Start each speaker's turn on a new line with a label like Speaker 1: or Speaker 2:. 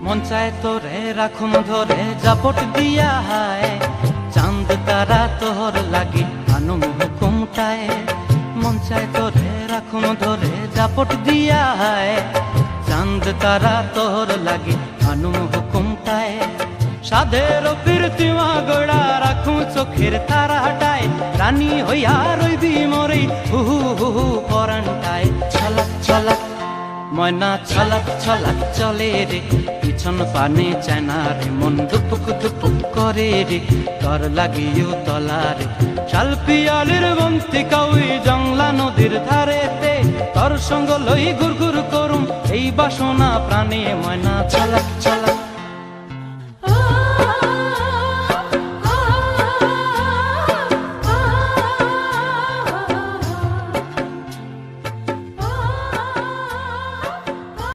Speaker 1: মন চায় তোরে রাখুন ধরে জাপট দিয়া হায়, চাঁদ তারা তোর লাগি আনুম হুকুমটায়। মন চায় তোরে রাখুন ধরে জাপট দিয়া হায়, চাঁদ তারা তোর লাগি আনুম হুকুমটায়। সাধের প্রীতিমা গোড়া রাখুন চোখের তারা হটায়, রানী হইয়া রইবি মরে হু হু হু হু পরানটায়। ছলাক ছলাক ময়না ছলাক ছলাক চলে রে, পিছন পানে চায় না রে, মন দুপুক দুপুক করে রে, তর লাগিও তলারে। শাল পিয়ালির বন্তি কাউই জংলা নদীর ধারেতে, তর সঙ্গ লই ঘুর ঘুর করুম এই বাসনা প্রাণে। ময়না ছলাক ছলাক